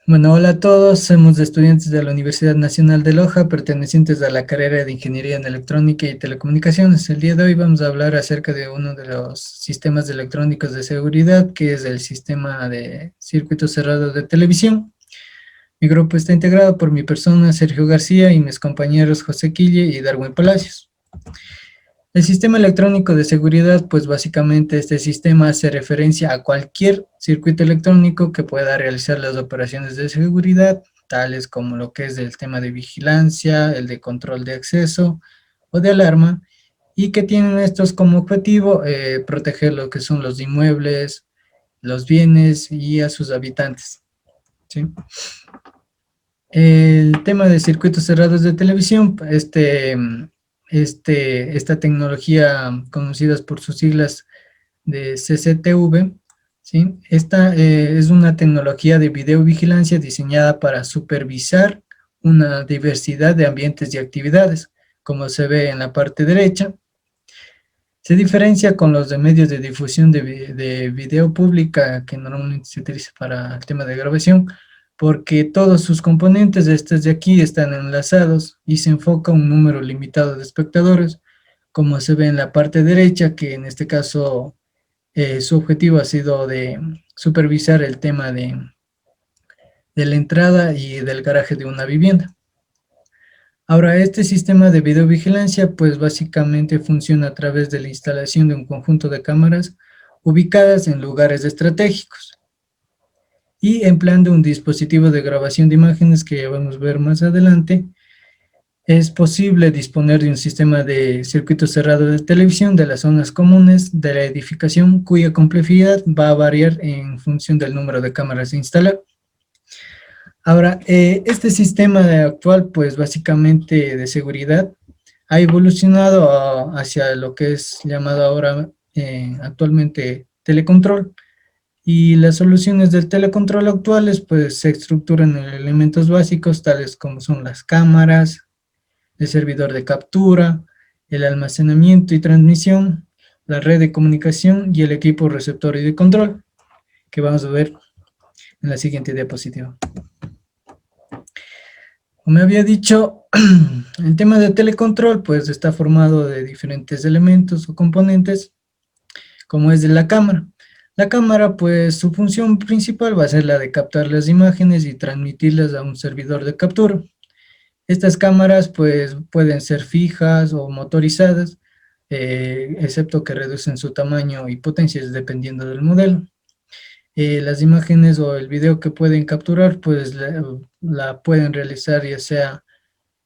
Bueno, hola a todos, somos estudiantes de la Universidad Nacional de Loja, pertenecientes a la carrera de Ingeniería en Electrónica y Telecomunicaciones. El día de hoy vamos a hablar acerca de uno de los sistemas electrónicos de seguridad, que es el sistema de circuitos cerrados de televisión. Mi grupo está integrado por mi persona, Sergio García, y mis compañeros José Quille y Darwin Palacios. El sistema electrónico de seguridad, pues básicamente este sistema hace referencia a cualquier circuito electrónico que pueda realizar las operaciones de seguridad, tales como lo que es el tema de vigilancia, el de control de acceso o de alarma, y que tienen estos como objetivo proteger lo que son los inmuebles, los bienes y a sus habitantes, ¿sí? El tema de circuitos cerrados de televisión, esta tecnología conocidas por sus siglas de CCTV, ¿sí? Esta es una tecnología de videovigilancia diseñada para supervisar una diversidad de ambientes y actividades, como se ve en la parte derecha. Se diferencia con los de medios de difusión de video pública que normalmente se utiliza para el tema de grabación, porque todos sus componentes, estos de aquí, están enlazados y se enfoca un número limitado de espectadores, como se ve en la parte derecha, que en este caso su objetivo ha sido de supervisar el tema de la entrada y del garaje de una vivienda. Ahora, este sistema de videovigilancia, pues básicamente funciona a través de la instalación de un conjunto de cámaras ubicadas en lugares estratégicos y empleando un dispositivo de grabación de imágenes que ya vamos a ver más adelante. Es posible disponer de un sistema de circuito cerrado de televisión de las zonas comunes de la edificación, cuya complejidad va a variar en función del número de cámaras a instalar. Ahora, este sistema actual, pues básicamente de seguridad, ha evolucionado hacia lo que es llamado ahora actualmente telecontrol. Y las soluciones del telecontrol actuales, pues se estructuran en elementos básicos, tales como son las cámaras, el servidor de captura, el almacenamiento y transmisión, la red de comunicación y el equipo receptor y de control, que vamos a ver en la siguiente diapositiva. Como había dicho, el tema de telecontrol pues está formado de diferentes elementos o componentes, como es de la cámara. La cámara, pues su función principal va a ser la de captar las imágenes y transmitirlas a un servidor de captura. Estas cámaras pues pueden ser fijas o motorizadas, excepto que reducen su tamaño y potencias dependiendo del modelo. Las imágenes o el video que pueden capturar pues la pueden realizar ya sea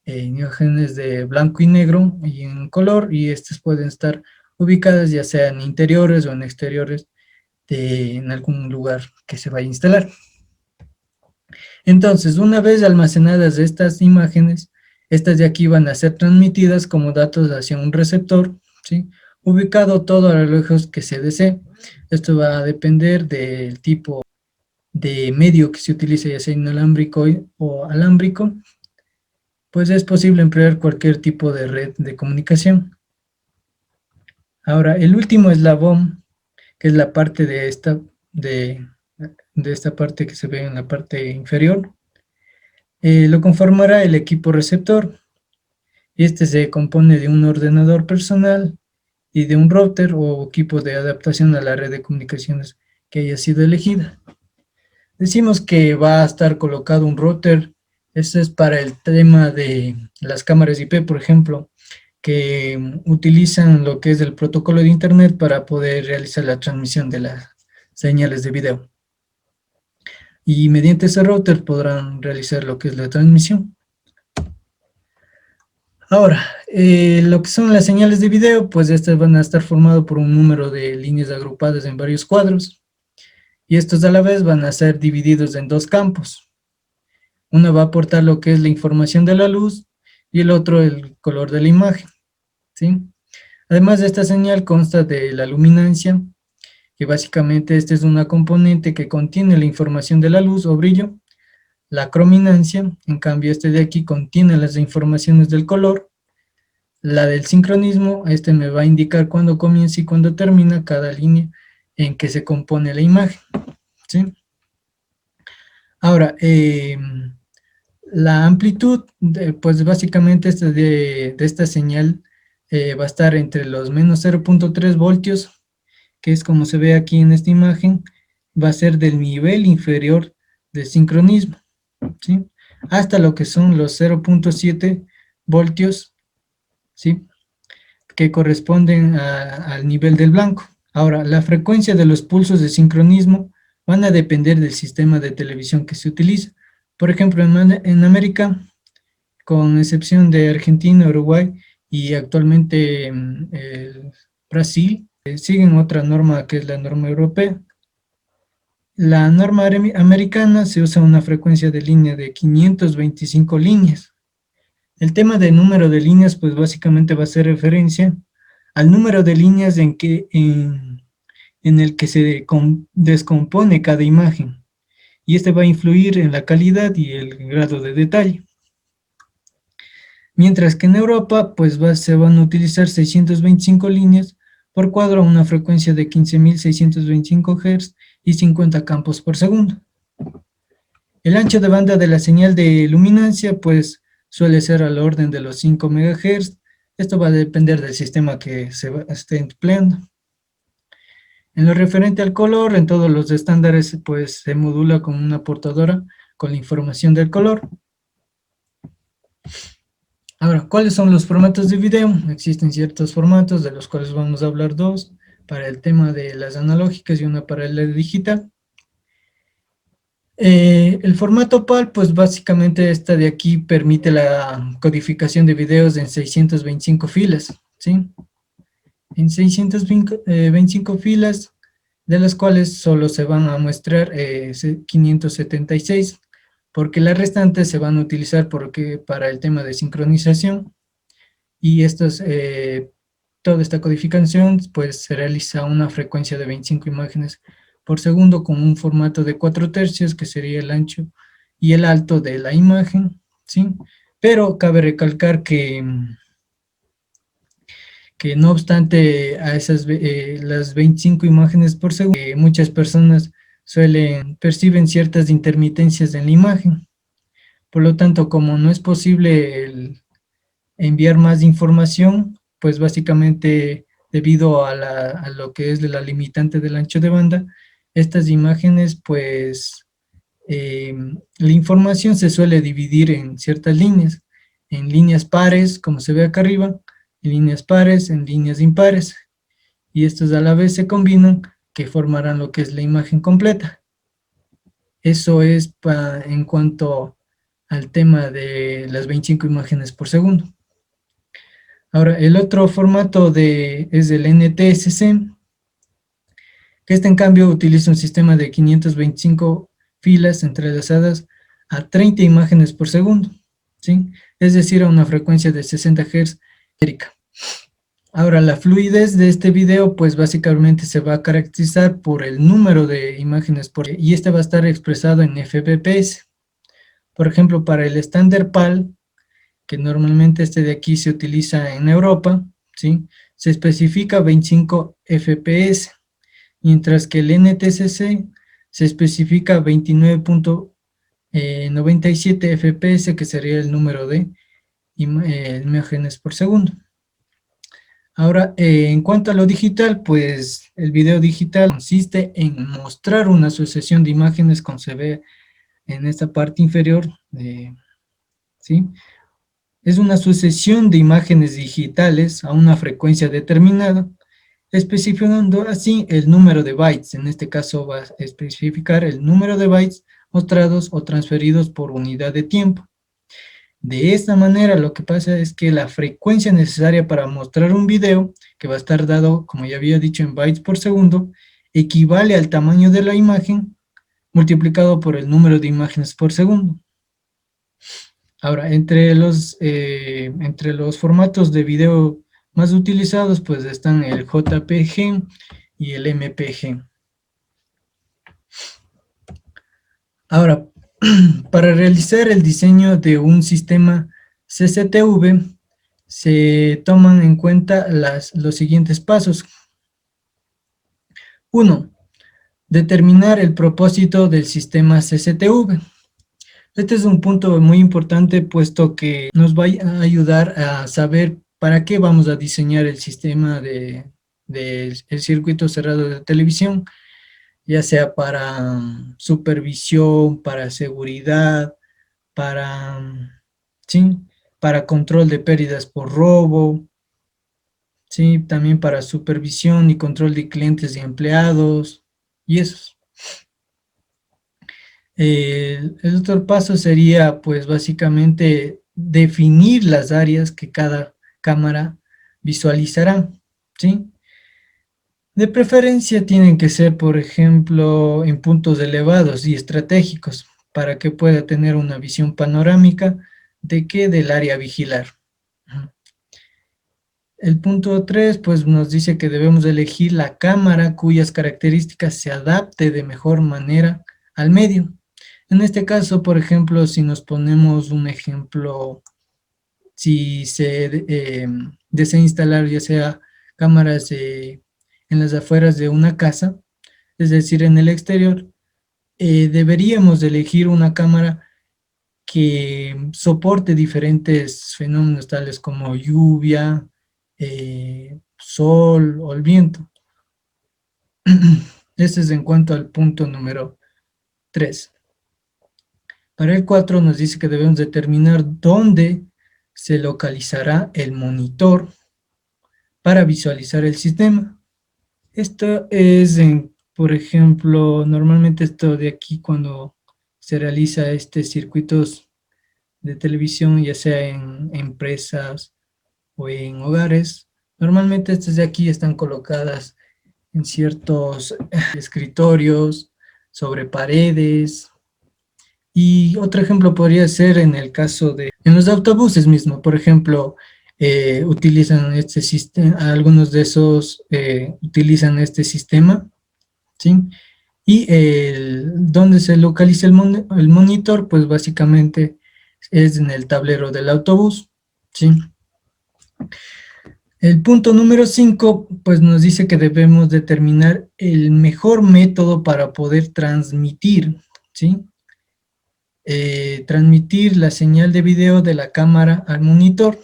imágenes de blanco y negro y en color, y estas pueden estar ubicadas ya sea en interiores o en exteriores en algún lugar que se vaya a instalar. Entonces, una vez almacenadas estas imágenes, estas de aquí van a ser transmitidas como datos hacia un receptor, ¿sí? Ubicado todo a lo lejos que se desee. Esto va a depender del tipo de medio que se utilice, ya sea inalámbrico o alámbrico, pues es posible emplear cualquier tipo de red de comunicación. Ahora, el último eslabón, que es la parte de, de esta parte que se ve en la parte inferior, lo conformará el equipo receptor. Este se compone de un ordenador personal y de un router o equipo de adaptación a la red de comunicaciones que haya sido elegida. Decimos que va a estar colocado un router. Este es para el tema de las cámaras IP, por ejemplo, que utilizan lo que es el protocolo de internet para poder realizar la transmisión de las señales de video. Y mediante ese router podrán realizar lo que es la transmisión. Ahora, lo que son las señales de video, pues estas van a estar formadas por un número de líneas agrupadas en varios cuadros, y estos a la vez van a ser divididos en dos campos. Uno va a aportar lo que es la información de la luz y el otro el color de la imagen, ¿sí? Además de esta señal consta de la luminancia, que básicamente esta es una componente que contiene la información de la luz o brillo. La crominancia, en cambio este de aquí contiene las informaciones del color. La del sincronismo, este me va a indicar cuándo comienza y cuándo termina cada línea en que se compone la imagen, ¿sí? Ahora, la amplitud, pues básicamente de esta señal va a estar entre los menos 0.3 voltios, que es como se ve aquí en esta imagen, va a ser del nivel inferior de sincronismo, ¿sí? Hasta lo que son los 0.7 voltios, ¿sí? Que corresponden al nivel del blanco. Ahora, la frecuencia de los pulsos de sincronismo van a depender del sistema de televisión que se utiliza. Por ejemplo, en América, con excepción de Argentina, Uruguay y actualmente Brasil, siguen otra norma que es la norma europea. La norma americana se usa una frecuencia de línea de 525 líneas. El tema del número de líneas, pues básicamente va a ser referencia al número de líneas en el que se descompone cada imagen, y este va a influir en la calidad y el grado de detalle. Mientras que en Europa, pues se van a utilizar 625 líneas por cuadro a una frecuencia de 15.625 Hz y 50 campos por segundo. El ancho de banda de la señal de luminancia, pues suele ser al orden de los 5 MHz. Esto va a depender del sistema que se esté empleando. En lo referente al color, en todos los estándares, pues se modula con una portadora con la información del color. Ahora, ¿cuáles son los formatos de video? Existen ciertos formatos, de los cuales vamos a hablar dos, para el tema de las analógicas y una para el digital. El formato PAL, pues básicamente esta de aquí permite la codificación de videos en 625 filas, ¿sí? En 625 filas, de las cuales solo se van a muestrar 576, porque las restantes se van a utilizar para el tema de sincronización, y toda esta codificación pues se realiza a una frecuencia de 25 imágenes por segundo con un formato de 4/3, que sería el ancho y el alto de la imagen, ¿sí? Pero cabe recalcar que no obstante a las 25 imágenes por segundo, muchas personas perciben ciertas intermitencias en la imagen. Por lo tanto, como no es posible enviar más información, pues básicamente debido a lo que es la limitante del ancho de banda, estas imágenes, pues la información se suele dividir en ciertas líneas, en líneas pares, como se ve acá arriba, en líneas pares, en líneas impares, y estos a la vez se combinan, que formarán lo que es la imagen completa. Eso es en cuanto al tema de las 25 imágenes por segundo. Ahora, el otro formato es el NTSC, que en cambio utiliza un sistema de 525 filas entrelazadas a 30 imágenes por segundo, ¿sí? Es decir, a una frecuencia de 60 Hz. Ahora, la fluidez de este video, pues básicamente se va a caracterizar por el número de imágenes y este va a estar expresado en fps. Por ejemplo, para el estándar PAL, que normalmente este de aquí se utiliza en Europa, ¿sí? Se especifica 25 fps, mientras que el NTSC se especifica 29.97 fps, que sería el número de imágenes por segundo. Ahora, en cuanto a lo digital, pues el video digital consiste en mostrar una sucesión de imágenes, como se ve en esta parte inferior, ¿sí? Es una sucesión de imágenes digitales a una frecuencia determinada, especificando así el número de bytes. En este caso va a especificar el número de bytes mostrados o transferidos por unidad de tiempo. De esta manera, lo que pasa es que la frecuencia necesaria para mostrar un video, que va a estar dado, como ya había dicho, en bytes por segundo, equivale al tamaño de la imagen multiplicado por el número de imágenes por segundo. Ahora, entre los formatos de video más utilizados, pues están el JPG y el MPG. Ahora, para realizar el diseño de un sistema CCTV, se toman en cuenta los siguientes pasos. 1. Determinar el propósito del sistema CCTV. Este es un punto muy importante, puesto que nos va a ayudar a saber para qué vamos a diseñar el sistema el circuito cerrado de televisión, ya sea para supervisión, para seguridad, para, ¿sí? Para control de pérdidas por robo, ¿sí? También para supervisión y control de clientes y empleados, y eso. El otro paso sería, pues, básicamente definir las áreas que cada cámara visualizará, ¿sí? De preferencia tienen que ser, por ejemplo, en puntos elevados y estratégicos, para que pueda tener una visión panorámica de qué del área a vigilar. Ujú. El punto 3, pues, nos dice que debemos elegir la cámara cuyas características se adapte de mejor manera al medio. En este caso, por ejemplo, si nos ponemos un ejemplo, si se desea instalar ya sea cámaras en las afueras de una casa, es decir, en el exterior, deberíamos de elegir una cámara que soporte diferentes fenómenos tales como lluvia, sol o el viento. Este es en cuanto al punto número 3. Para el 4 nos dice que debemos determinar dónde se localizará el monitor para visualizar el sistema. Esto es por ejemplo, normalmente esto de aquí cuando se realiza circuitos de televisión, ya sea en empresas o en hogares, normalmente estas de aquí están colocadas en ciertos escritorios, sobre paredes. Y otro ejemplo podría ser en el caso en los autobuses mismo, por ejemplo, utilizan este sistema, algunos de esos utilizan este sistema, ¿sí? Y donde se localiza el monitor, pues básicamente es en el tablero del autobús, ¿sí? El punto número 5, pues nos dice que debemos determinar el mejor método para poder transmitir, ¿sí? Transmitir la señal de video de la cámara al monitor.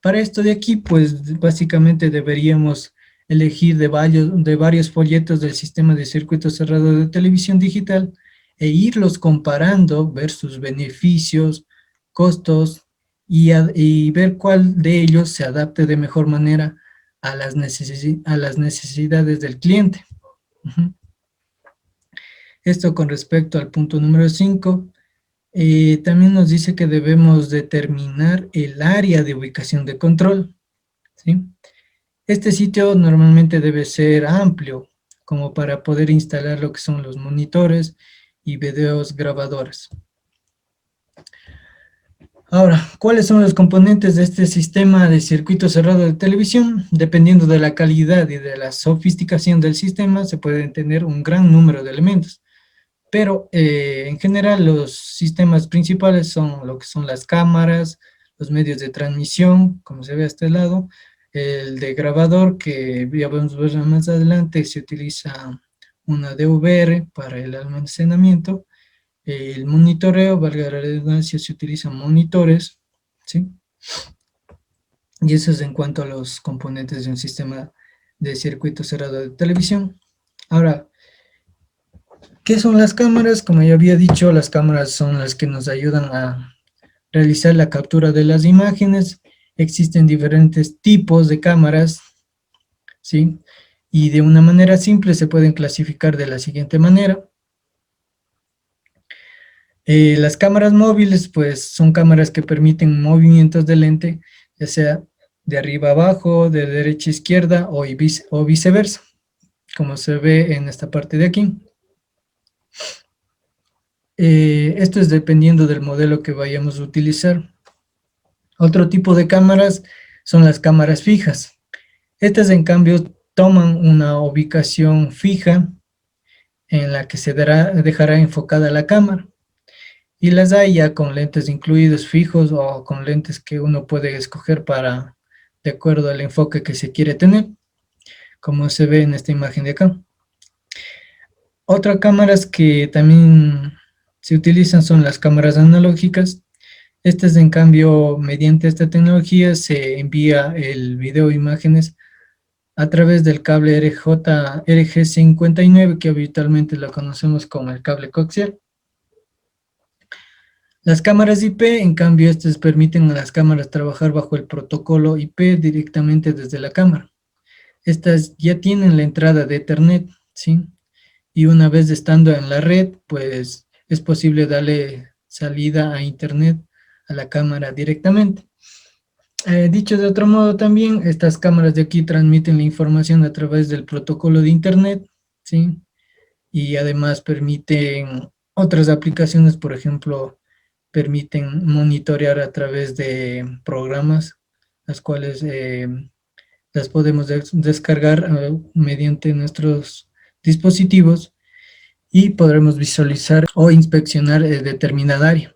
Para esto de aquí, pues básicamente deberíamos elegir de varios folletos del sistema de circuito cerrado de televisión digital e irlos comparando, ver sus beneficios, costos y ver cuál de ellos se adapte de mejor manera a las necesidades del cliente. Ujú. Esto con respecto al punto número 5. También nos dice que debemos determinar el área de ubicación de control, ¿sí? Este sitio normalmente debe ser amplio, como para poder instalar lo que son los monitores y videos grabadores. Ahora, ¿cuáles son los componentes de este sistema de circuito cerrado de televisión? Dependiendo de la calidad y de la sofisticación del sistema, se pueden tener un gran número de elementos. Pero en general los sistemas principales son lo que son las cámaras, los medios de transmisión, como se ve a este lado, el de grabador, que ya vamos a ver más adelante, se utiliza una DVR para el almacenamiento, el monitoreo, valga la redundancia, se utilizan monitores, ¿sí? Y eso es en cuanto a los componentes de un sistema de circuito cerrado de televisión. Ahora, ¿qué son las cámaras? Como ya había dicho, las cámaras son las que nos ayudan a realizar la captura de las imágenes. Existen diferentes tipos de cámaras, ¿sí? Y de una manera simple se pueden clasificar de la siguiente manera. Las cámaras móviles, pues, son cámaras que permiten movimientos de lente, ya sea de arriba a abajo, de derecha a izquierda o viceversa, como se ve en esta parte de aquí. Esto es dependiendo del modelo que vayamos a utilizar. Otro tipo de cámaras son las cámaras fijas. Estas, en cambio, toman una ubicación fija en la que se dejará enfocada la cámara. Y las hay ya con lentes incluidos fijos o con lentes que uno puede escoger de acuerdo al enfoque que se quiere tener, como se ve en esta imagen de acá. Otras cámaras que también se utilizan son las cámaras analógicas. Estas, en cambio, mediante esta tecnología se envía el video e imágenes a través del cable RG59, que habitualmente lo conocemos como el cable coaxial. Las cámaras IP, en cambio, estas permiten a las cámaras trabajar bajo el protocolo IP directamente desde la cámara. Estas ya tienen la entrada de Ethernet, ¿sí? Y una vez estando en la red, pues es posible darle salida a Internet a la cámara directamente. Dicho de otro modo también, estas cámaras de aquí transmiten la información a través del protocolo de Internet, ¿sí? Y además permiten otras aplicaciones, por ejemplo, permiten monitorear a través de programas, las cuales las podemos descargar mediante nuestros dispositivos y podremos visualizar o inspeccionar determinada área.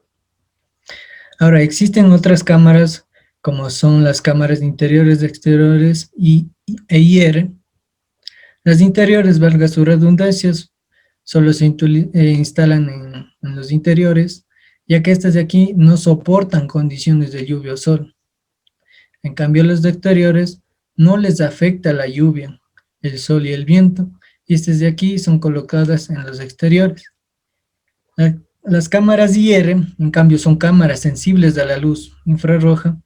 Ahora, existen otras cámaras como son las cámaras de interiores, de exteriores e IR. Las de interiores, valga su redundancia, solo se instalan en los interiores, ya que estas de aquí no soportan condiciones de lluvia o sol. En cambio, las de exteriores no les afecta la lluvia, el sol y el viento, y estas de aquí son colocadas en los exteriores. Las cámaras IR, en cambio, son cámaras sensibles a la luz infrarroja.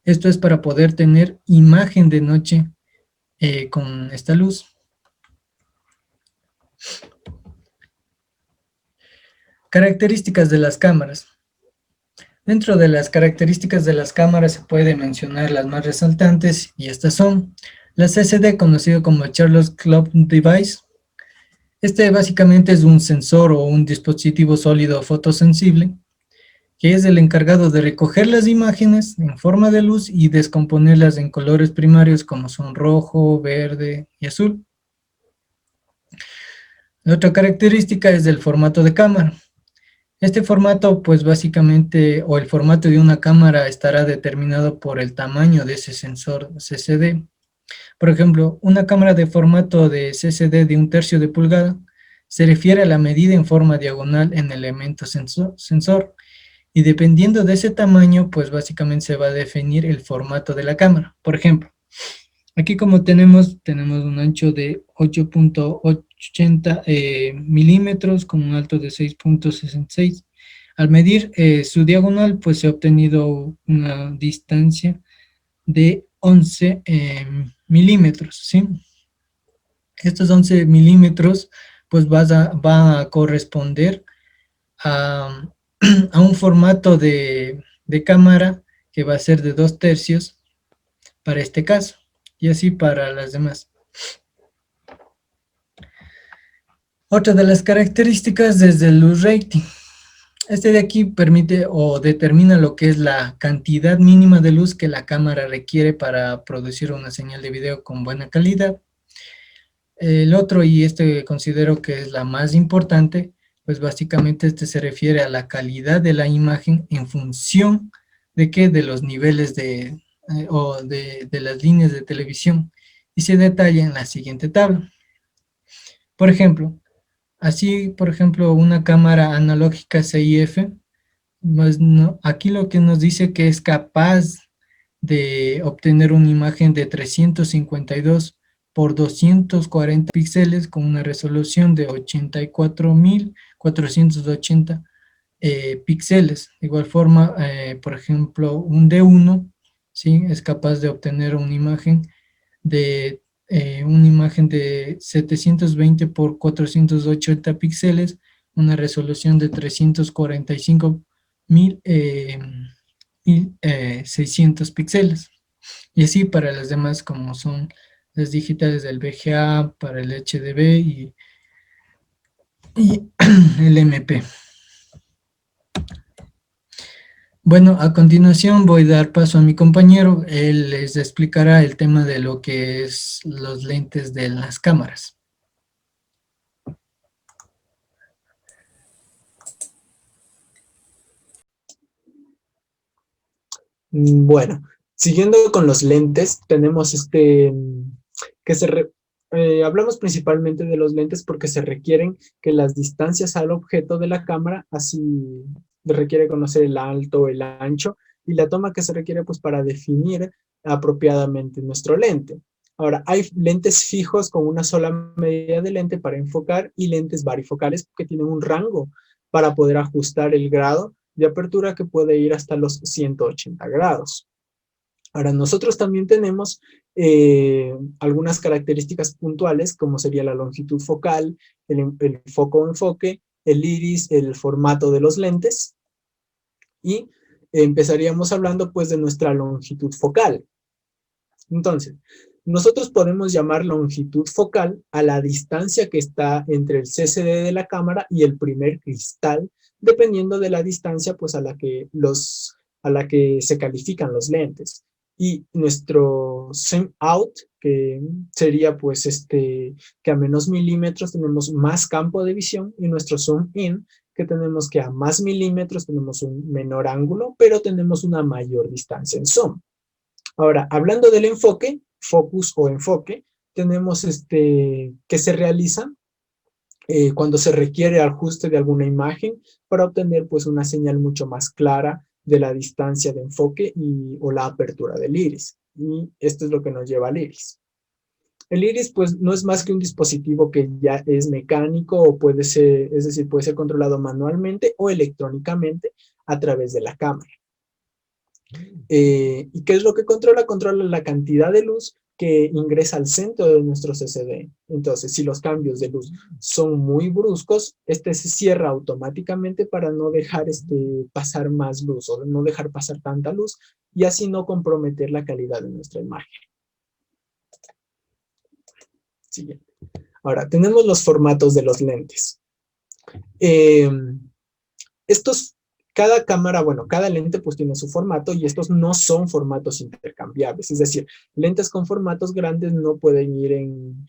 Esto es para poder tener imagen de noche con esta luz. Características de las cámaras. Dentro de las características de las cámaras se puede mencionar las más resaltantes, y estas son la CCD, conocido como Charles Cloud Device. Este básicamente es un sensor o un dispositivo sólido fotosensible que es el encargado de recoger las imágenes en forma de luz y descomponerlas en colores primarios como son rojo, verde y azul. La otra característica es el formato de cámara. Este formato, pues básicamente, o el formato de una cámara estará determinado por el tamaño de ese sensor CCD. Por ejemplo, una cámara de formato de CCD de 1/3 de pulgada se refiere a la medida en forma diagonal en el elemento sensor, y dependiendo de ese tamaño, pues básicamente se va a definir el formato de la cámara. Por ejemplo, aquí como tenemos un ancho de 8.80 milímetros con un alto de 6.66. Al medir su diagonal, pues se ha obtenido una distancia de 11 milímetros, ¿sí? Estos 11 milímetros, pues va a corresponder a, a un formato de cámara que va a ser de 2/3 para este caso, y así para las demás. Otra de las características es el luz rating. Este de aquí permite o determina lo que es la cantidad mínima de luz que la cámara requiere para producir una señal de video con buena calidad. El otro, y este considero que es la más importante, pues básicamente este se refiere a la calidad de la imagen en función de qué, de los niveles o de las líneas de televisión, y se detalla en la siguiente tabla. Por ejemplo, por ejemplo, una cámara analógica CIF, pues aquí lo que nos dice que es capaz de obtener una imagen de 352 por 240 píxeles con una resolución de 84.480 píxeles. De igual forma, por ejemplo, un D1, ¿sí? Es capaz de obtener una imagen de 720 por 480 píxeles, una resolución de 345.600 píxeles. Y así para las demás, como son las digitales del VGA, para el HDB y el MP. Bueno, a continuación voy a dar paso a mi compañero. Él les explicará el tema de lo que es los lentes de las cámaras. Bueno, siguiendo con los lentes, tenemos que hablamos principalmente de los lentes porque se requieren que las distancias al objeto de la cámara, así requiere conocer el alto, el ancho, y la toma que se requiere pues para definir apropiadamente nuestro lente. Ahora, hay lentes fijos con una sola medida de lente para enfocar y lentes varifocales que tienen un rango para poder ajustar el grado de apertura que puede ir hasta los 180 grados. Ahora, nosotros también tenemos algunas características puntuales, como sería la longitud focal, el foco o enfoque, el iris, el formato de los lentes, y empezaríamos hablando pues de nuestra longitud focal. Entonces, nosotros podemos llamar longitud focal a la distancia que está entre el CCD de la cámara y el primer cristal, dependiendo de la distancia pues a la que se califican los lentes. Y nuestro zoom out, que sería pues que a menos milímetros tenemos más campo de visión, y nuestro zoom in, que tenemos que a más milímetros tenemos un menor ángulo, pero tenemos una mayor distancia en zoom. Ahora, hablando del enfoque, focus o enfoque, tenemos que se realiza cuando se requiere ajuste de alguna imagen para obtener pues una señal mucho más clara de la distancia de enfoque o la apertura del iris. Y esto es lo que nos lleva al iris. El iris pues no es más que un dispositivo que ya es mecánico o puede ser, es decir, puede ser controlado manualmente o electrónicamente a través de la cámara. ¿Y qué es lo que controla? Controla la cantidad de luz que ingresa al centro de nuestro CCD. Entonces, si los cambios de luz son muy bruscos, se cierra automáticamente para no dejar pasar más luz o no dejar pasar tanta luz y así no comprometer la calidad de nuestra imagen. Siguiente. Ahora, tenemos los formatos de los lentes. Cada cámara, bueno, cada lente pues tiene su formato y estos no son formatos intercambiables. Es decir, lentes con formatos grandes no pueden ir en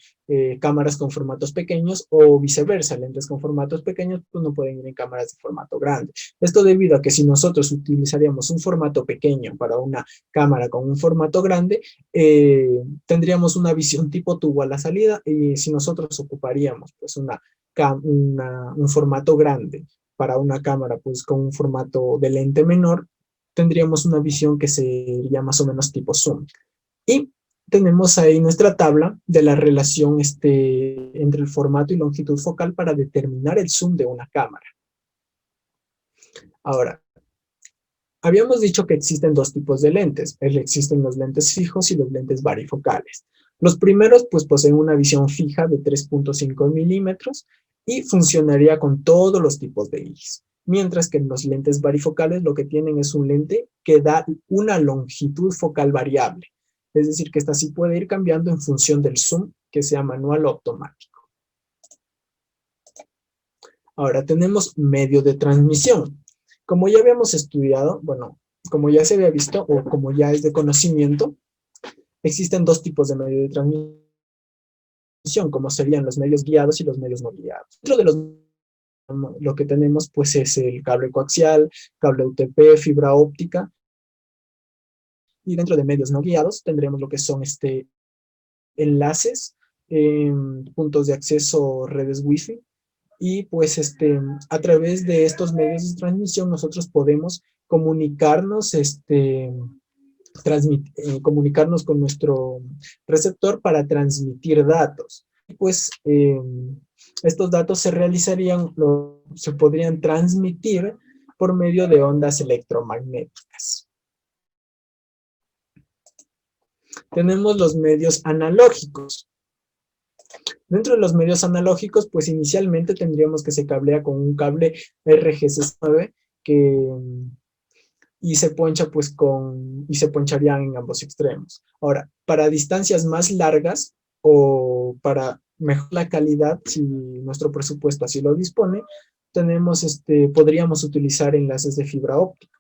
cámaras con formatos pequeños o viceversa. Lentes con formatos pequeños pues no pueden ir en cámaras de formato grande. Esto debido a que si nosotros utilizaríamos un formato pequeño para una cámara con un formato grande, tendríamos una visión tipo tubo a la salida, y si nosotros ocuparíamos pues un formato grande para una cámara pues con un formato de lente menor, tendríamos una visión que sería más o menos tipo zoom. Y tenemos ahí nuestra tabla de la relación entre el formato y longitud focal para determinar el zoom de una cámara. Ahora, habíamos dicho que existen dos tipos de lentes. Existen los lentes fijos y los lentes varifocales. Los primeros pues poseen una visión fija de 3.5 milímetros y funcionaría con todos los tipos de iris. Mientras que en los lentes varifocales lo que tienen es un lente que da una longitud focal variable. Es decir, que esta sí puede ir cambiando en función del zoom, que sea manual o automático. Ahora tenemos medio de transmisión. Como ya habíamos estudiado, bueno, como ya se había visto o como ya es de conocimiento, existen dos tipos de medio de transmisión, como serían los medios guiados y los medios no guiados. Dentro de lo que tenemos pues es el cable coaxial, cable UTP, fibra óptica, y dentro de medios no guiados tendremos lo que son enlaces, puntos de acceso, redes wifi, y pues a través de estos medios de transmisión nosotros podemos comunicarnos, comunicarnos con nuestro receptor para transmitir datos. Pues estos datos se podrían transmitir por medio de ondas electromagnéticas. Tenemos los medios analógicos. Dentro de los medios analógicos, pues inicialmente tendríamos que se cablea con un cable RGC9 y se poncha pues y se poncharían en ambos extremos. Ahora, para distancias más largas o para mejorar la calidad, si nuestro presupuesto así lo dispone, podríamos utilizar enlaces de fibra óptica.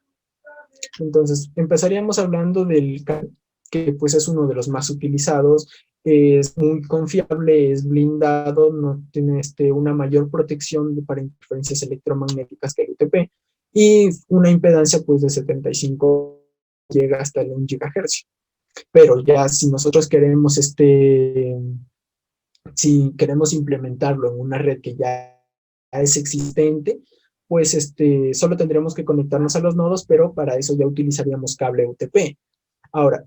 Entonces, empezaríamos hablando del cable, que pues es uno de los más utilizados, es muy confiable, es blindado, no tiene una mayor protección para interferencias electromagnéticas que el UTP, y una impedancia pues de 75 llega hasta el 1 GHz. Pero ya si nosotros queremos Si queremos implementarlo en una red que ya es existente, pues solo tendríamos que conectarnos a los nodos, pero para eso ya utilizaríamos cable UTP. Ahora,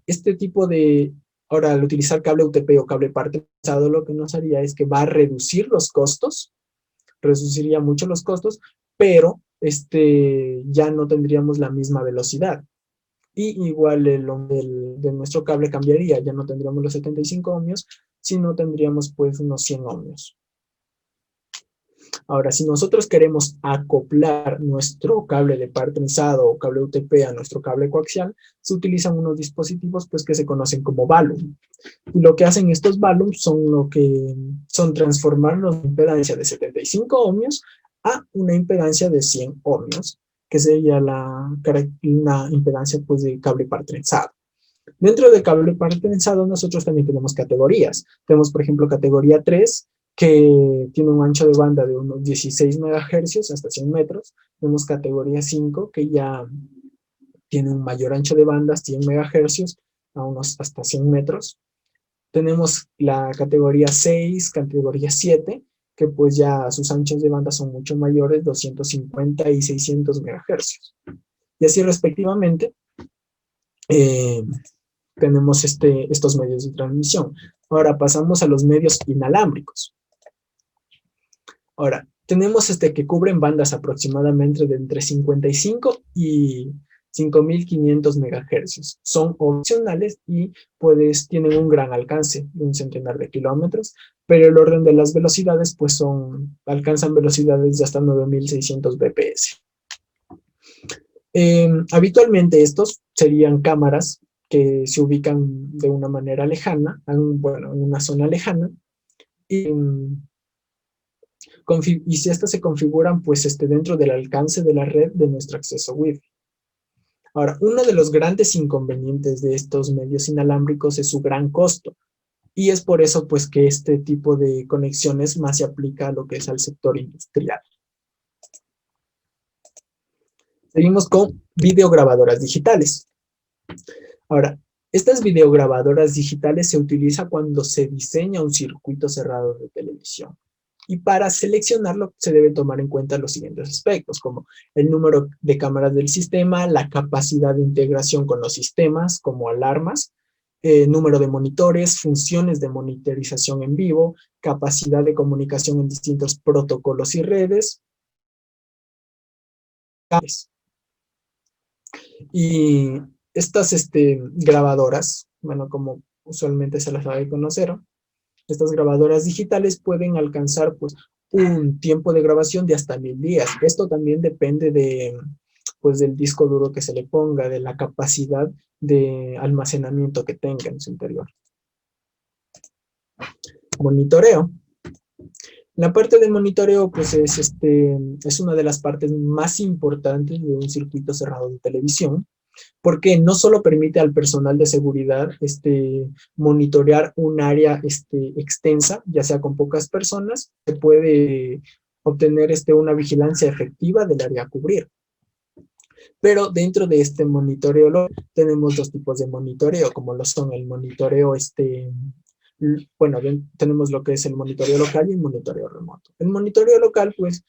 ahora al utilizar cable UTP o cable parcelado, lo que nos haría es que va a reducir los costos, reduciría mucho los costos, pero ya no tendríamos la misma velocidad. Y igual de nuestro cable cambiaría, ya no tendríamos los 75 ohmios, sino tendríamos pues unos 100 ohmios. Ahora, si nosotros queremos acoplar nuestro cable de par trenzado o cable UTP a nuestro cable coaxial, se utilizan unos dispositivos pues, que se conocen como Balun. Y lo que hacen estos Balun son transformar la impedancia de 75 ohmios a una impedancia de 100 ohmios, que sería una impedancia pues, de cable par trenzado. Dentro de cable par trenzado nosotros también tenemos categorías. Tenemos, por ejemplo, categoría 3, que tiene un ancho de banda de unos 16 MHz hasta 100 metros. Tenemos categoría 5, que ya tiene un mayor ancho de banda, 100 MHz, a unos hasta 100 metros. Tenemos la categoría 6, categoría 7, que pues ya sus anchos de banda son mucho mayores, 250 y 600 MHz. Y así respectivamente, tenemos estos medios de transmisión. Ahora pasamos a los medios inalámbricos. Ahora, tenemos que cubren bandas aproximadamente de entre 55 y 5.500 MHz. Son opcionales y tienen un gran alcance, de un centenar de kilómetros, pero el orden de las velocidades pues alcanzan velocidades de hasta 9.600 bps. Habitualmente estos serían cámaras que se ubican de una manera lejana, en una zona lejana, y si estas se configuran pues dentro del alcance de la red de nuestro acceso Wi-Fi. Ahora, uno de los grandes inconvenientes de estos medios inalámbricos es su gran costo, y es por eso pues que este tipo de conexiones más se aplica a lo que es al sector industrial. Seguimos con videograbadoras digitales. Ahora, estas videograbadoras digitales se utilizan cuando se diseña un circuito cerrado de televisión. Y para seleccionarlo se deben tomar en cuenta los siguientes aspectos, como el número de cámaras del sistema, la capacidad de integración con los sistemas, como alarmas, número de monitores, funciones de monitorización en vivo, capacidad de comunicación en distintos protocolos y redes. Y estas grabadoras, bueno, como usualmente se las sabe conocer, estas grabadoras digitales pueden alcanzar pues, un tiempo de grabación de hasta 1000 días. Esto también depende pues, del disco duro que se le ponga, de la capacidad de almacenamiento que tenga en su interior. Monitoreo. La parte de monitoreo pues, es una de las partes más importantes de un circuito cerrado de televisión, porque no solo permite al personal de seguridad monitorear un área extensa, ya sea con pocas personas, se puede obtener una vigilancia efectiva del área a cubrir. Pero dentro de este monitoreo tenemos dos tipos de monitoreo, como lo son el monitoreo tenemos lo que es el monitoreo local y el monitoreo remoto. El monitoreo local, pues,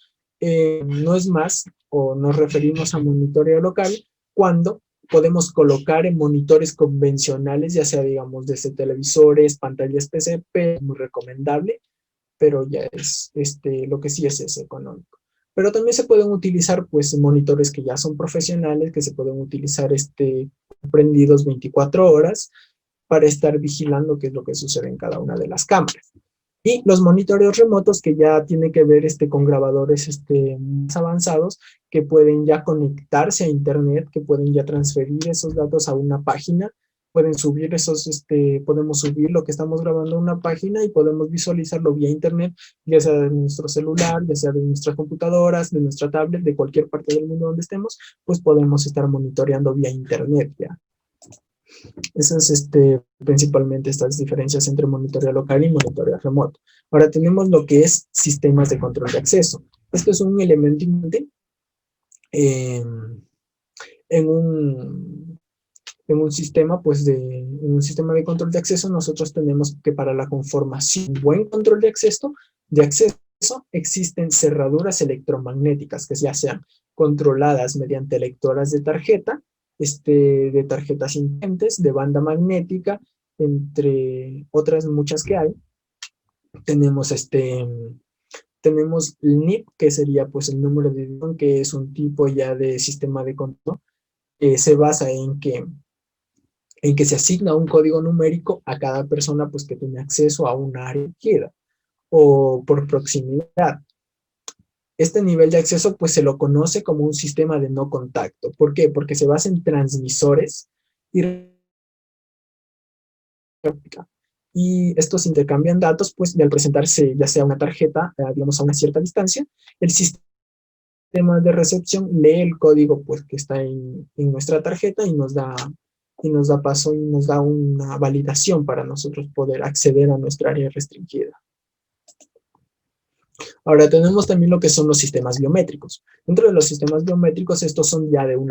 no es más, o nos referimos a monitoreo local, cuando podemos colocar en monitores convencionales, ya sea, digamos, desde televisores, pantallas PCP, muy recomendable, pero ya es, lo que sí es económico. Pero también se pueden utilizar, pues, monitores que ya son profesionales, que se pueden utilizar, prendidos 24 horas, para estar vigilando qué es lo que sucede en cada una de las cámaras. Y los monitoreos remotos que ya tienen que ver con grabadores más avanzados que pueden ya conectarse a internet, que pueden ya transferir esos datos a una página, pueden subir podemos subir lo que estamos grabando a una página y podemos visualizarlo vía internet, ya sea de nuestro celular, ya sea de nuestras computadoras, de nuestra tablet, de cualquier parte del mundo donde estemos, pues podemos estar monitoreando vía internet ya. Esas principalmente estas diferencias entre monitoreo local y monitoreo remoto. Ahora tenemos lo que es sistemas de control de acceso. Esto es un elemento importante en un En un sistema, pues en un sistema de control de acceso, nosotros tenemos que para la conformación, buen control de acceso existen cerraduras electromagnéticas que ya sean controladas mediante lectoras de tarjeta, de tarjetas inteligentes, de banda magnética, entre otras muchas que hay. Tenemos tenemos el NIP, que sería pues el número de bits, que es un tipo ya de sistema de control, se basa en que se asigna un código numérico a cada persona pues que tiene acceso a una área requerida o por proximidad. Este nivel de acceso pues se lo conoce como un sistema de no contacto. ¿Por qué? Porque se basa en transmisores y estos intercambian datos pues al presentarse ya sea una tarjeta, digamos a una cierta distancia, el sistema de recepción lee el código pues que está en nuestra tarjeta y nos da paso y nos da una validación para nosotros poder acceder a nuestra área restringida. Ahora tenemos también lo que son los sistemas biométricos. Dentro de los sistemas biométricos, estos son ya de un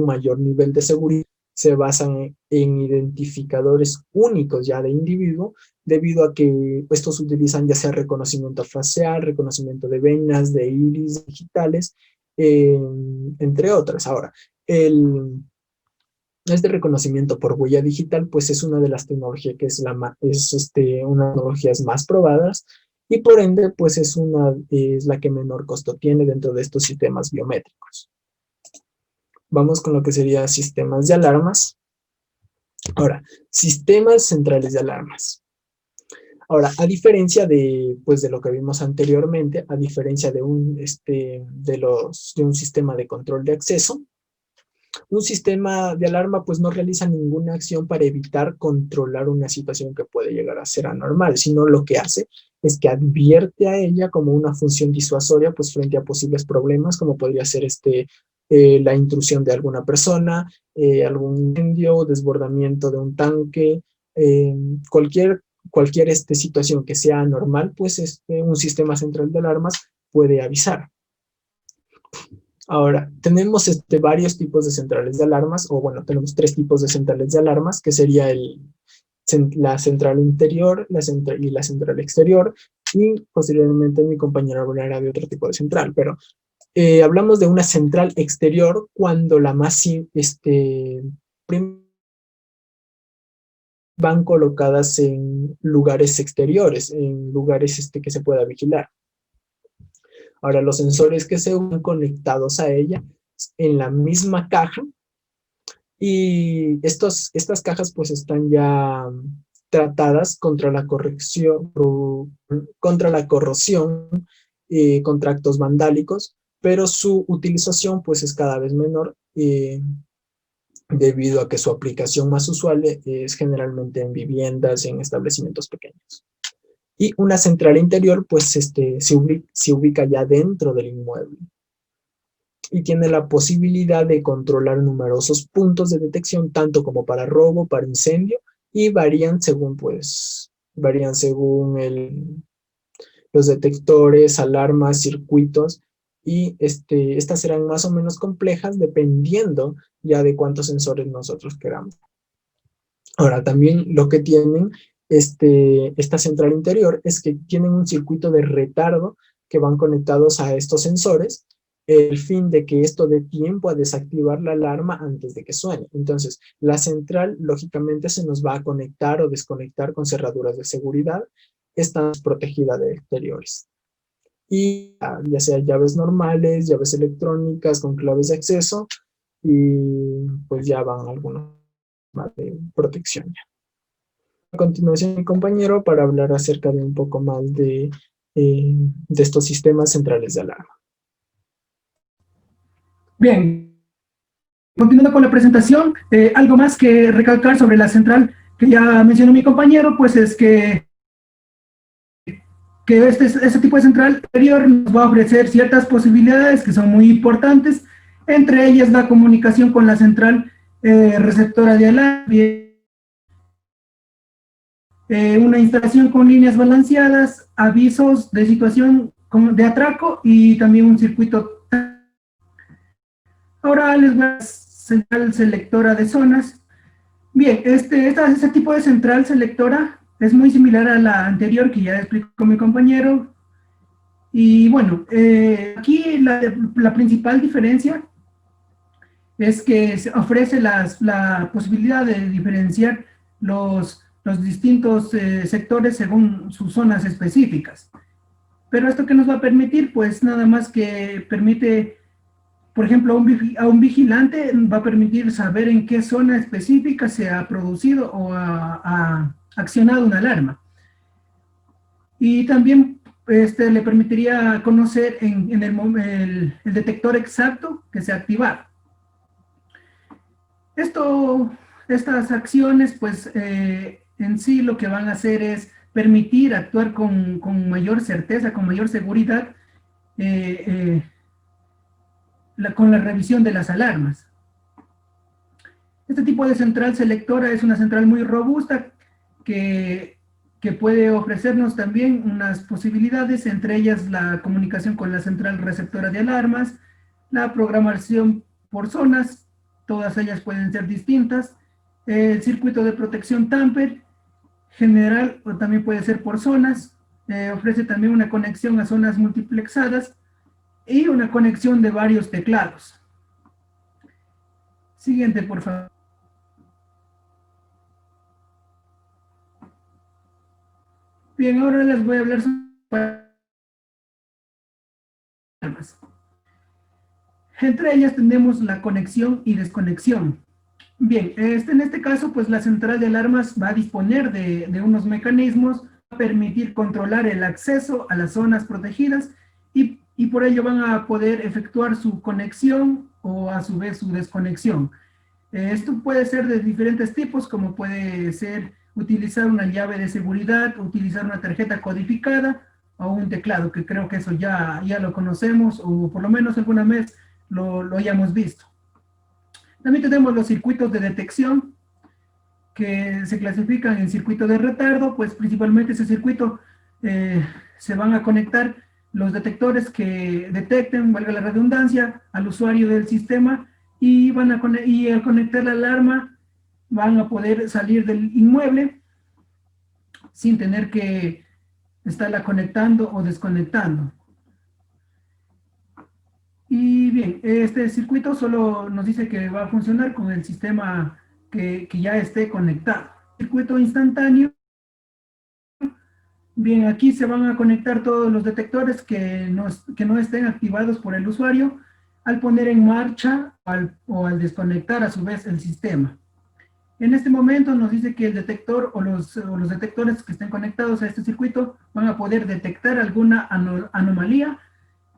mayor nivel de seguridad. Se basan en identificadores únicos ya de individuo, debido a que estos utilizan ya sea reconocimiento facial, reconocimiento de venas, de iris digitales, entre otras. Ahora, este reconocimiento por huella digital, pues es una de las tecnologías que es una de las tecnologías más probadas, y por ende, pues es la que menor costo tiene dentro de estos sistemas biométricos. Vamos con lo que sería sistemas de alarmas. Ahora, sistemas centrales de alarmas. Ahora, a diferencia de lo que vimos anteriormente, a diferencia de un sistema de control de acceso, un sistema de alarma pues no realiza ninguna acción para evitar controlar una situación que puede llegar a ser anormal, sino lo que hace es que advierte a ella como una función disuasoria pues frente a posibles problemas, como podría ser la intrusión de alguna persona, algún incendio, desbordamiento de un tanque, cualquier situación que sea anormal, pues un sistema central de alarmas puede avisar. Ahora, tenemos varios tipos de centrales de alarmas, o bueno, tenemos 3 tipos de centrales de alarmas, que sería la central interior y la central exterior, y posteriormente mi compañero hablará de otro tipo de central, pero hablamos de una central exterior cuando la más van colocadas en lugares exteriores, en lugares que se pueda vigilar. Ahora, los sensores que se van conectados a ella en la misma caja, y estas cajas pues están ya tratadas contra la corrosión, contra actos vandálicos, pero su utilización pues es cada vez menor debido a que su aplicación más usual es generalmente en viviendas y en establecimientos pequeños. Y una central interior pues se ubica ya dentro del inmueble y tiene la posibilidad de controlar numerosos puntos de detección, tanto como para robo, para incendio, y varían según los detectores, alarmas, circuitos, y estas serán más o menos complejas dependiendo ya de cuántos sensores nosotros queramos. Ahora, también lo que tienen esta central interior es que tienen un circuito de retardo que van conectados a estos sensores, el fin de que esto dé tiempo a desactivar la alarma antes de que suene. Entonces, la central lógicamente se nos va a conectar o desconectar con cerraduras de seguridad, está protegida de exteriores. Y ya sea llaves normales, llaves electrónicas con claves de acceso, y pues ya van algunos más de protección. A continuación, mi compañero para hablar acerca de un poco más de estos sistemas centrales de alarma. Bien, continuando con la presentación, algo más que recalcar sobre la central que ya mencionó mi compañero, pues es que este tipo de central exterior nos va a ofrecer ciertas posibilidades que son muy importantes, entre ellas la comunicación con la central receptora de alarma, una instalación con líneas balanceadas, avisos de situación de atraco y también un circuito. Ahora les voy a central selectora de zonas. Bien, este tipo de central selectora es muy similar a la anterior que ya explicó mi compañero. Y bueno, aquí la principal diferencia es que se ofrece la posibilidad de diferenciar los distintos sectores según sus zonas específicas. Pero esto que nos va a permitir, pues nada más que permite, por ejemplo, a un vigilante va a permitir saber en qué zona específica se ha producido o ha accionado una alarma. Y también le permitiría conocer en el detector exacto que se ha activado. Estas acciones, pues, en sí lo que van a hacer es permitir actuar con mayor certeza, con mayor seguridad, con la revisión de las alarmas. Este tipo de central selectora es una central muy robusta que puede ofrecernos también unas posibilidades, entre ellas la comunicación con la central receptora de alarmas, la programación por zonas, todas ellas pueden ser distintas, el circuito de protección Tamper, general, o también puede ser por zonas, ofrece también una conexión a zonas multiplexadas y una conexión de varios teclados. Siguiente, por favor. Bien, ahora les voy a hablar sobre alarmas. Entre ellas tenemos la conexión y desconexión. Bien, en este caso, pues la central de alarmas va a disponer de unos mecanismos para permitir controlar el acceso a las zonas protegidas y por ello van a poder efectuar su conexión o a su vez su desconexión. Esto puede ser de diferentes tipos, como puede ser utilizar una llave de seguridad, utilizar una tarjeta codificada o un teclado, que creo que eso ya lo conocemos o por lo menos alguna vez lo hayamos visto. También tenemos los circuitos de detección que se clasifican en circuito de retardo, pues principalmente ese circuito se van a conectar los detectores que detecten, valga la redundancia, al usuario del sistema y al conectar la alarma van a poder salir del inmueble sin tener que estarla conectando o desconectando. Y bien, este circuito solo nos dice que va a funcionar con el sistema que ya esté conectado. Circuito instantáneo. Bien, aquí se van a conectar todos los detectores que no estén activados por el usuario al poner en marcha o al desconectar a su vez el sistema. En este momento nos dice que el detector o los detectores que estén conectados a este circuito van a poder detectar alguna anomalía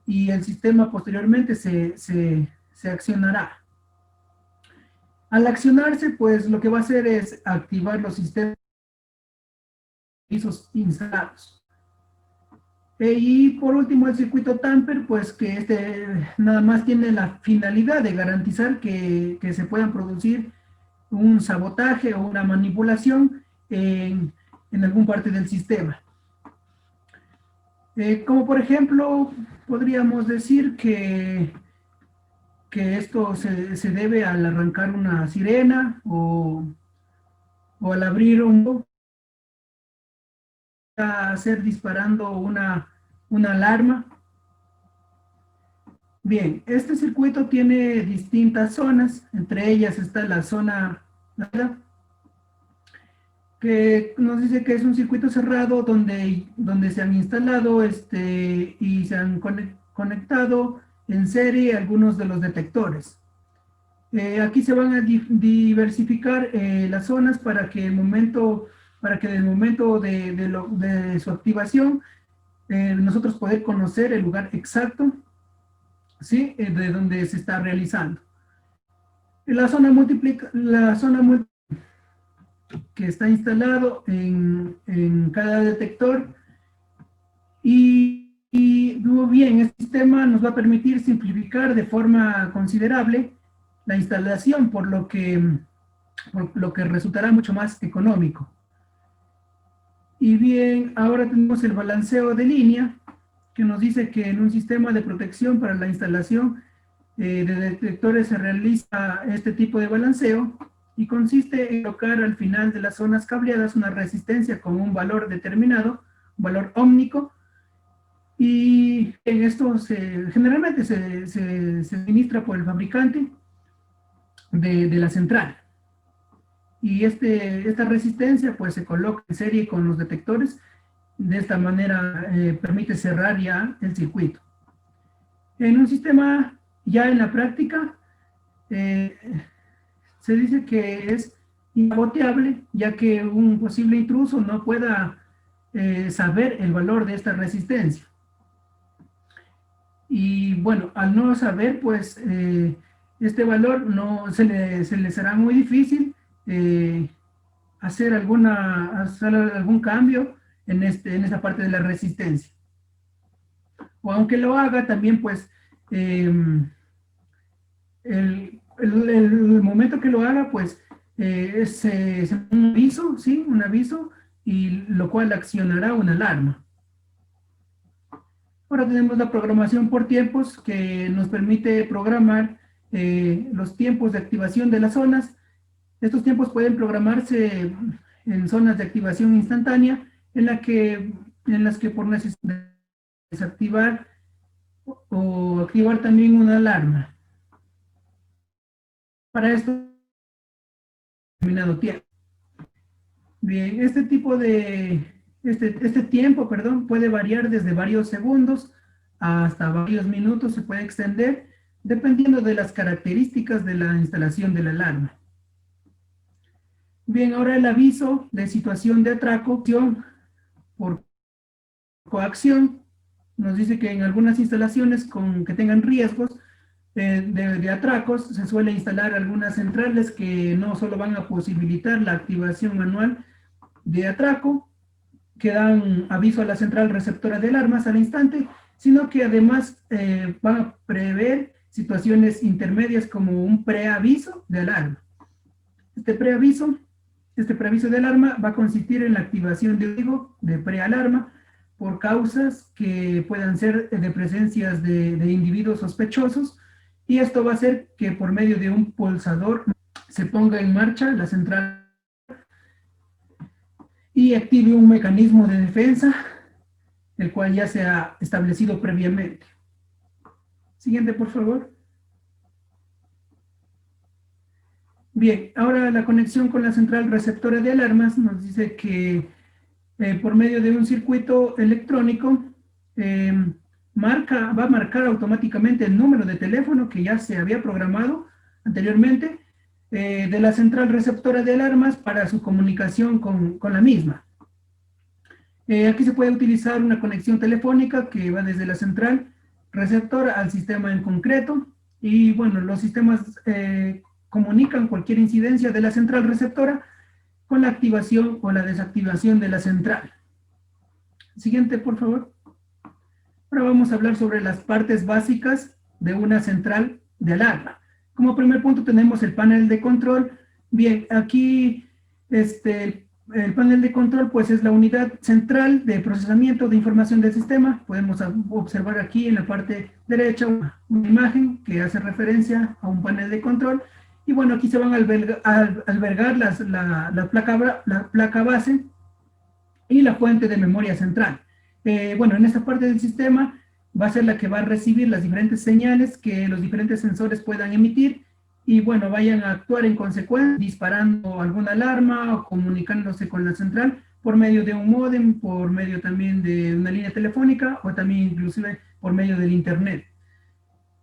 y el sistema posteriormente se accionará. Al accionarse, pues lo que va a hacer es activar los sistemas instalados. Y por último, el circuito Tamper, pues que nada más tiene la finalidad de garantizar que se puedan producir un sabotaje o una manipulación en algún parte del sistema. Como por ejemplo, podríamos decir que esto se debe al arrancar una sirena o al abrir a hacer disparando una alarma. Bien, este circuito tiene distintas zonas, entre ellas está la zona que nos dice que es un circuito cerrado donde se han instalado y se han conectado en serie algunos de los detectores. Aquí se van a diversificar las zonas para que en el momento de su activación nosotros poder conocer el lugar exacto, ¿sí? De donde se está realizando. La zona que está instalado en cada detector y bien, este sistema nos va a permitir simplificar de forma considerable la instalación, por lo que resultará mucho más económico. Y bien, ahora tenemos el balanceo de línea, que nos dice que en un sistema de protección para la instalación de detectores se realiza este tipo de balanceo y consiste en colocar al final de las zonas cableadas una resistencia con un valor determinado, un valor ómnico, y en esto generalmente se administra por el fabricante de la central. Y esta resistencia pues se coloca en serie con los detectores. De esta manera permite cerrar ya el circuito. En un sistema ya en la práctica se dice que es inaboteable, ya que un posible intruso no pueda saber el valor de esta resistencia. Y bueno, al no saber, pues este valor no se le será muy difícil hacer algún cambio en esta parte de la resistencia. O aunque lo haga, también pues el momento que lo haga, pues es un aviso, ¿sí? Un aviso, y lo cual accionará una alarma. Ahora tenemos la programación por tiempos, que nos permite programar los tiempos de activación de las zonas. Estos tiempos pueden programarse en zonas de activación instantánea, en las que por necesidad de desactivar o activar también una alarma. Para esto, determinado tiempo. Bien, este tiempo, perdón, puede variar desde varios segundos hasta varios minutos, se puede extender dependiendo de las características de la instalación de la alarma. Bien, ahora el aviso de situación de atraco por coacción nos dice que en algunas instalaciones que tengan riesgos de atracos se suele instalar algunas centrales que no solo van a posibilitar la activación manual de atraco, que dan aviso a la central receptora de alarmas al instante, sino que además van a prever situaciones intermedias como un preaviso de alarma. Este preaviso de alarma va a consistir en la activación de un código de prealarma por causas que puedan ser de presencias de individuos sospechosos, y esto va a hacer que por medio de un pulsador se ponga en marcha la central y active un mecanismo de defensa, el cual ya se ha establecido previamente. Siguiente, por favor. Bien, ahora la conexión con la central receptora de alarmas nos dice que por medio de un circuito electrónico va a marcar automáticamente el número de teléfono que ya se había programado anteriormente de la central receptora de alarmas para su comunicación con la misma. Aquí se puede utilizar una conexión telefónica que va desde la central receptora al sistema en concreto, y bueno, los sistemas comunican cualquier incidencia de la central receptora con la activación o la desactivación de la central. Siguiente, por favor. Ahora vamos a hablar sobre las partes básicas de una central de alarma. Como primer punto tenemos el panel de control. Bien, aquí el panel de control pues es la unidad central de procesamiento de información del sistema. Podemos observar aquí en la parte derecha una imagen que hace referencia a un panel de control. Y bueno, aquí se van a albergar la placa base y la fuente de memoria central. Bueno, en esta parte del sistema va a ser la que va a recibir las diferentes señales que los diferentes sensores puedan emitir, y bueno, vayan a actuar en consecuencia, disparando alguna alarma o comunicándose con la central por medio de un módem, por medio también de una línea telefónica, o también inclusive por medio del internet.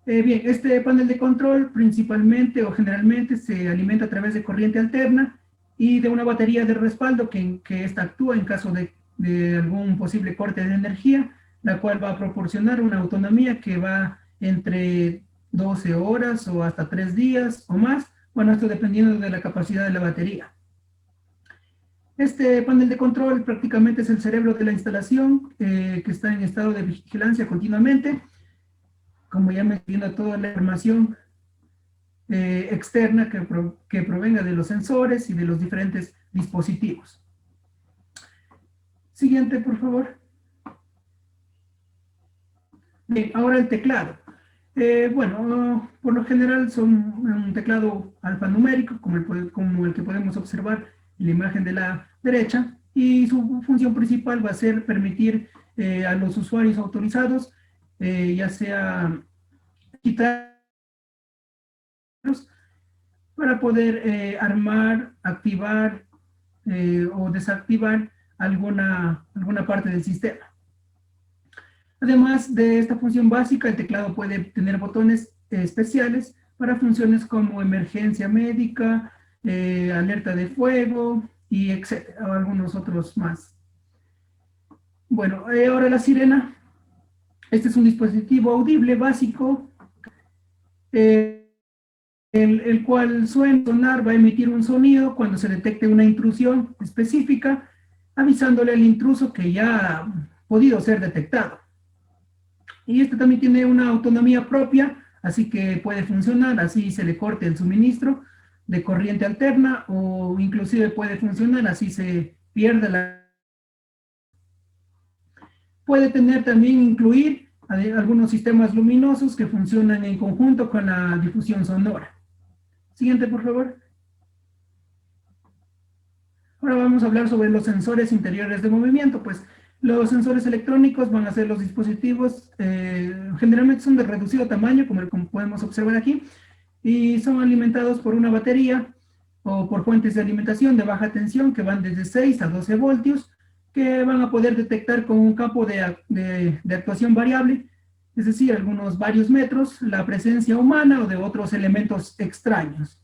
Bien, este panel de control principalmente o generalmente se alimenta a través de corriente alterna y de una batería de respaldo que esta actúa en caso de algún posible corte de energía, la cual va a proporcionar una autonomía que va entre 12 horas o hasta 3 días o más. Bueno, esto dependiendo de la capacidad de la batería. Este panel de control prácticamente es el cerebro de la instalación, que está en estado de vigilancia continuamente, como ya mencioné, toda la información externa que provenga de los sensores y de los diferentes dispositivos. Siguiente, por favor. Bien, ahora el teclado. Bueno, por lo general son un teclado alfanumérico, como el que podemos observar en la imagen de la derecha, y su función principal va a ser permitir a los usuarios autorizados, ya sea quitar para poder armar, activar o desactivar alguna parte del sistema. Además de esta función básica, el teclado puede tener botones especiales para funciones como emergencia médica, alerta de fuego y etcétera, o algunos otros más. Bueno, ahora la sirena. Este es un dispositivo audible básico, eh, el cual suena sonar, va a emitir un sonido cuando se detecte una intrusión específica, avisándole al intruso que ya ha podido ser detectado. Y este también tiene una autonomía propia, así que puede funcionar, así se le corte el suministro de corriente alterna, o inclusive puede funcionar, así se pierde la... Puede tener también incluir algunos sistemas luminosos que funcionan en conjunto con la difusión sonora. Siguiente, por favor. Ahora vamos a hablar sobre los sensores interiores de movimiento. Pues los sensores electrónicos van a ser los dispositivos, generalmente son de reducido tamaño, como podemos observar aquí, y son alimentados por una batería o por fuentes de alimentación de baja tensión que van desde 6 a 12 voltios, que van a poder detectar con un campo de actuación variable, es decir, algunos varios metros, la presencia humana o de otros elementos extraños.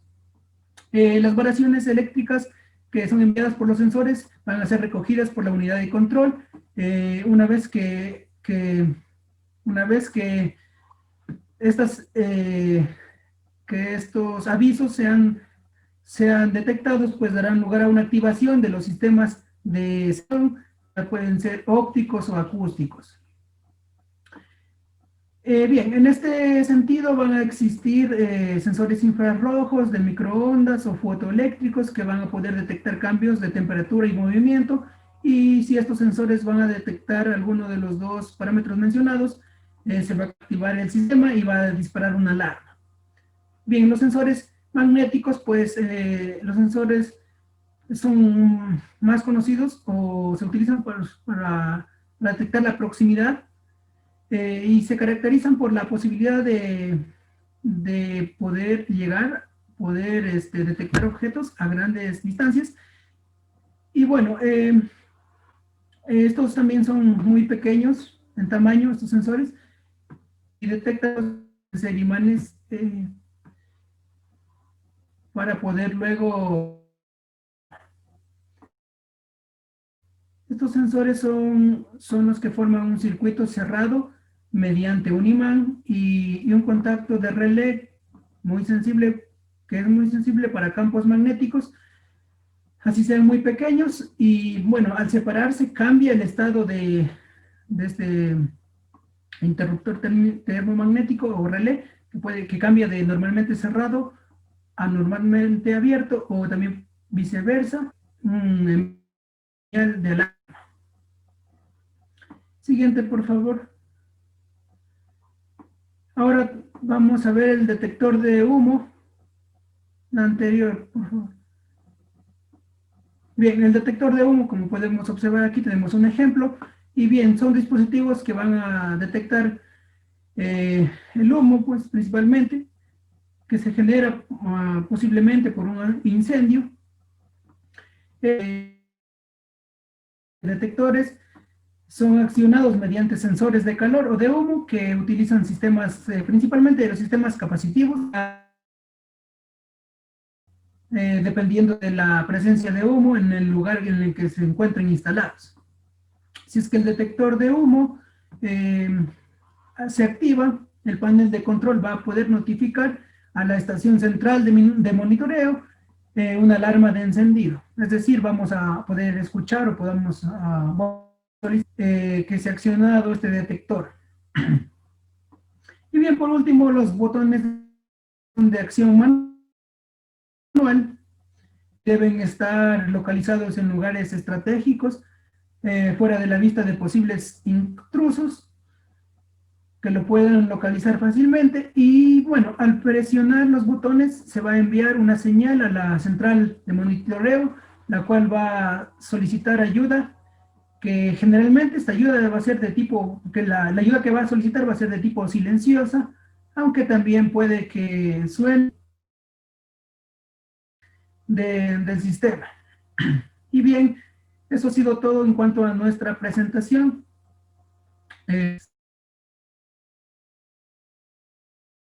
Las variaciones eléctricas que son enviadas por los sensores van a ser recogidas por la unidad de control una vez que estas, que estos avisos sean detectados, pues darán lugar a una activación de los sistemas de sound, pueden ser ópticos o acústicos. Bien, en este sentido van a existir sensores infrarrojos de microondas o fotoeléctricos que van a poder detectar cambios de temperatura y movimiento, y si estos sensores van a detectar alguno de los dos parámetros mencionados, se va a activar el sistema y va a disparar una alarma. Bien, los sensores magnéticos, pues los sensores son más conocidos o se utilizan para detectar la proximidad, y se caracterizan por la posibilidad de poder detectar objetos a grandes distancias. Y bueno, estos también son muy pequeños en tamaño, estos sensores, y detectan imanes para poder luego... Estos sensores son los que forman un circuito cerrado mediante un imán y un contacto de relé muy sensible, que es muy sensible para campos magnéticos, así sean muy pequeños, y bueno, al separarse cambia el estado de este interruptor termomagnético o relé, que cambia de normalmente cerrado a normalmente abierto, o también viceversa, señal de alarma. Siguiente, por favor. Ahora vamos a ver el detector de humo. La anterior, por favor. Bien, el detector de humo, como podemos observar aquí, tenemos un ejemplo. Y bien, son dispositivos que van a detectar el humo, pues principalmente, que se genera posiblemente por un incendio. Detectores son accionados mediante sensores de calor o de humo que utilizan sistemas, principalmente los sistemas capacitivos, dependiendo de la presencia de humo en el lugar en el que se encuentren instalados. Si es que el detector de humo se activa, el panel de control va a poder notificar a la estación central de monitoreo una alarma de encendido. Es decir, vamos a poder escuchar o podamos que se ha accionado este detector. Y bien, por último, los botones de acción manual deben estar localizados en lugares estratégicos, fuera de la vista de posibles intrusos. que lo puedan localizar fácilmente. Y bueno, al presionar los botones se va a enviar una señal a la central de monitoreo, la cual va a solicitar ayuda, que generalmente esta ayuda va a ser de tipo, que la ayuda que va a solicitar va a ser de tipo silenciosa, aunque también puede que suene del sistema. Y bien, eso ha sido todo en cuanto a nuestra presentación.